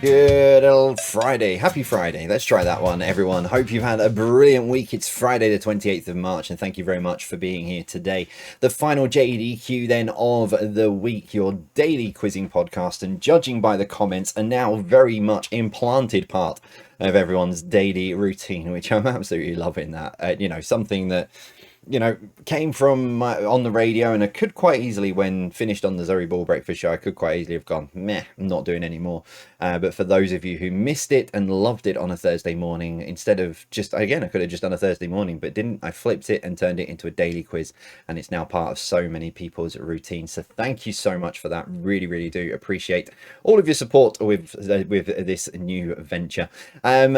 Good old Friday. Happy Friday. Let's try that one, everyone. Hope you've had a brilliant week. It's Friday the 28th of March, and thank you very much for being here today. The final JDQ then of the week, your daily quizzing podcast, and judging by the comments, a now very much implanted part of everyone's daily routine, which I'm absolutely loving that. Something that came from on the radio, and I could quite easily, when finished on the Zoe Ball Breakfast Show, I could quite easily have gone, meh, I'm not doing any more. But for those of you who missed it and loved it on a Thursday morning, instead of I could have just done a Thursday morning, but didn't. I flipped it and turned it into a daily quiz, and it's now part of so many people's routine. So thank you so much for that. Really, really do appreciate all of your support with this new venture.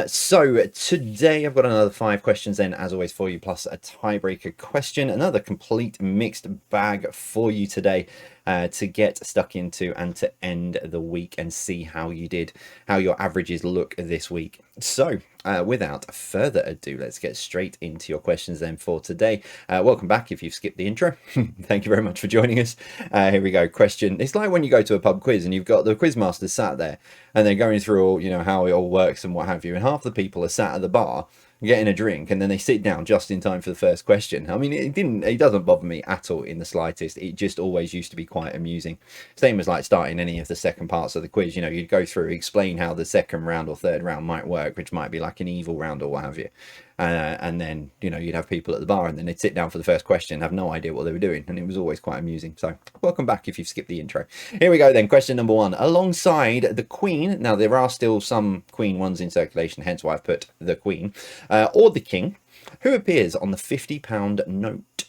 So today I've got another 5 questions then, as always, for you, plus a tiebreaker question. Another complete mixed bag for you today to get stuck into and to end the week and see how you did, how your averages look this week. So without further ado, let's get straight into your questions then for today. Welcome back if you've skipped the intro. Thank you very much for joining us. Here we go. Question. It's like when you go to a pub quiz and you've got the quizmaster sat there and they're going through all, how it all works and what have you, and half the people are sat at the bar getting a drink, and then they sit down just in time for the first question. I mean, it doesn't bother me at all in the slightest. It just always used to be quite amusing. Same as like starting any of the second parts of the quiz. You'd go through, explain how the second round or third round might work, which might be like an evil round or what have you. And then, you'd have people at the bar, and then they'd sit down for the first question, have no idea what they were doing. And it was always quite amusing. So welcome back if you've skipped the intro. Here we go then. Question number 1. Alongside the Queen, now there are still some Queen ones in circulation, hence why I've put the Queen, or the King, who appears on the £50 note.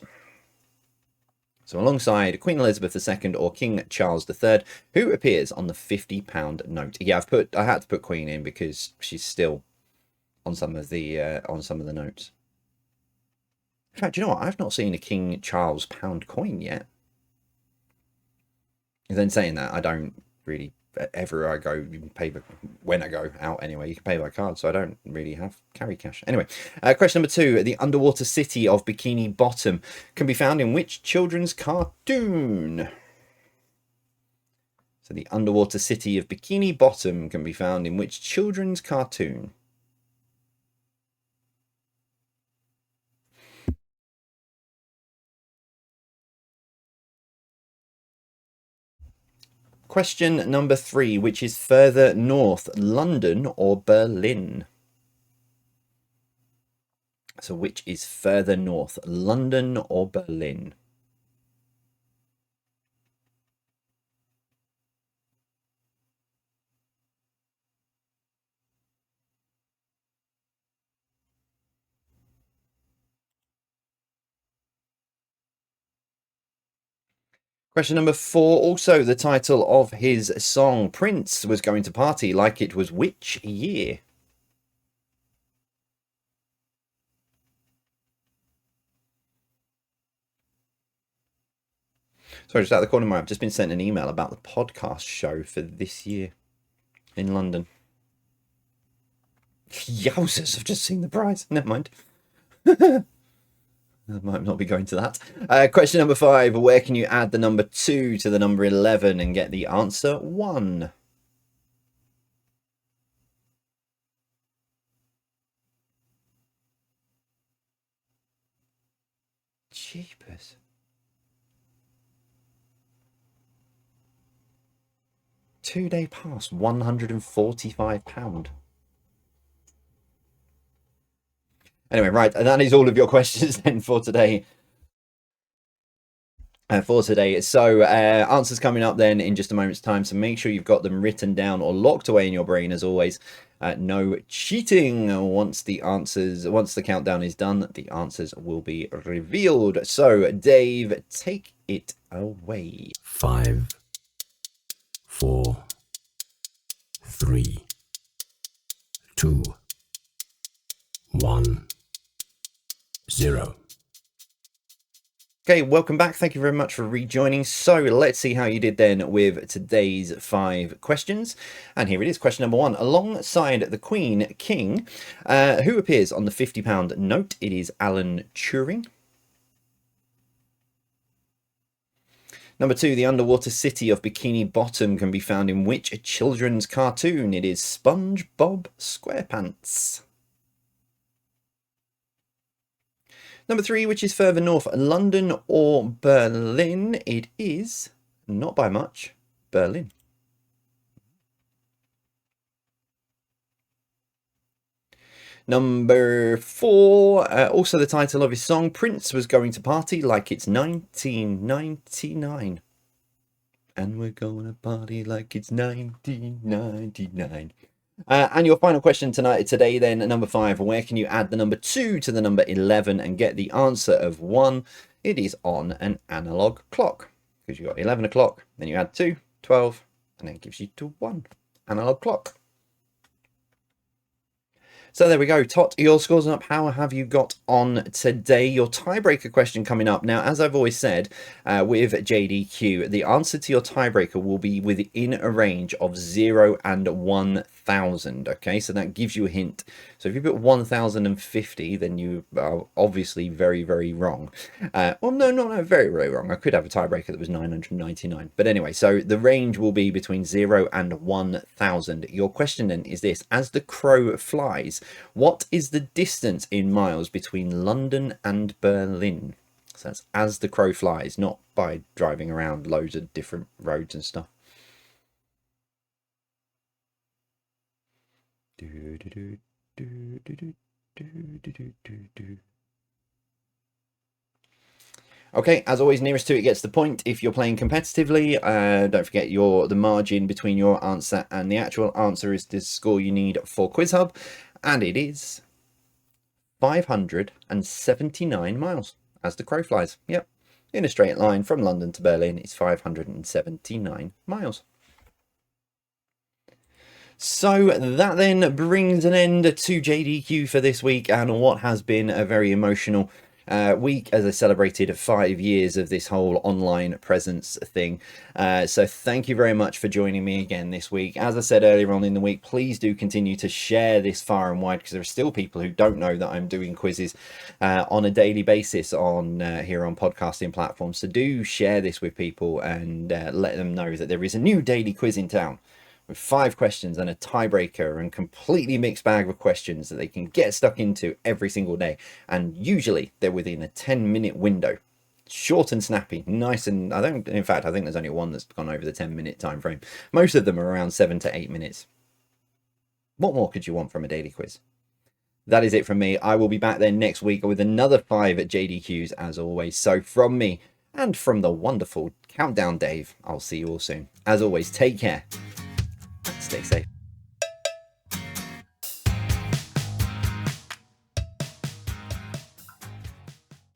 So alongside Queen Elizabeth II or King Charles III, who appears on the £50 note. Yeah, I had to put Queen in because she's still on some of the notes. In fact, you know what? I've not seen a King Charles pound coin yet. And then saying that, I don't really ever I go, you can pay when I go out anyway. You can pay by card, so I don't really carry cash. Anyway, question number 2: the underwater city of Bikini Bottom can be found in which children's cartoon? So the underwater city of Bikini Bottom can be found in which children's cartoon? Question number 3, which is further north, London or Berlin? So which is further north, London or Berlin? Question number 4, also the title of his song, Prince Was Going to Party Like It Was which year? Sorry, just out of the corner of my eye, I've just been sent an email about the podcast show for this year in London. Yowzers, I've just seen the prize. Never mind. I might not be going to that. Question number 5. Where can you add the number 2 to the number 11 and get the answer 1? Jeepers. Two-day pass, £145. Anyway, right, and that is all of your questions then for today. So answers coming up then in just a moment's time, so make sure you've got them written down or locked away in your brain as always. No cheating. Once the countdown is done, the answers will be revealed. So Dave, take it away. 5, 4, 3, 2, 1, 0. Okay, welcome back. Thank you very much for rejoining. So let's see how you did then with today's 5 questions. And here it is, question number 1. Alongside the Queen, King, who appears on the £50 note? It is Alan Turing. Number 2, the underwater city of Bikini Bottom can be found in which children's cartoon? It is SpongeBob SquarePants. Number 3, which is further north, London or Berlin? It is, not by much, Berlin. Number 4, also the title of his song, Prince was going to party like it's 1999. And we're gonna party like it's 1999. And your final question today then, number 5, where can you add the number 2 to the number 11 and get the answer of 1? It is on an analog clock, because you've got 11 o'clock, then you add 2, 12, and then it gives you to 1. Analog clock. So there we go. Tot, your scores up. How have you got on today? Your tiebreaker question coming up. Now, as I've always said with JDQ, the answer to your tiebreaker will be within a range of 0 and 1,000. Okay, so that gives you a hint. So if you put 1,050, then you are obviously very, very wrong. Well, no, very, very wrong. I could have a tiebreaker that was 999. But anyway, so the range will be between 0 and 1,000. Your question then is this: as the crow flies, what is the distance in miles between London and Berlin? So that's as the crow flies, not by driving around loads of different roads and stuff. Okay, as always, nearest to it gets the point. If you're playing competitively, don't forget the margin between your answer and the actual answer is the score you need for Quiz Hub, and it is 579 miles as the crow flies. Yep, in a straight line from London to Berlin, it's 579 miles. So that then brings an end to JDQ for this week and what has been a very emotional week as I celebrated 5 years of this whole online presence thing. So thank you very much for joining me again this week. As I said earlier on in the week, please do continue to share this far and wide, because there are still people who don't know that I'm doing quizzes on a daily basis on here on podcasting platforms. So do share this with people and let them know that there is a new daily quiz in town, with 5 questions and a tiebreaker and completely mixed bag of questions that they can get stuck into every single day. And usually they're within a 10-minute window. Short and snappy, nice. And in fact, I think there's only one that's gone over the 10-minute time frame. Most of them are around 7 to 8 minutes. What more could you want from a daily quiz? That is it from me. I will be back there next week with another 5 at JDQs as always. So from me and from the wonderful Countdown Dave, I'll see you all soon. As always, take care. Stay safe.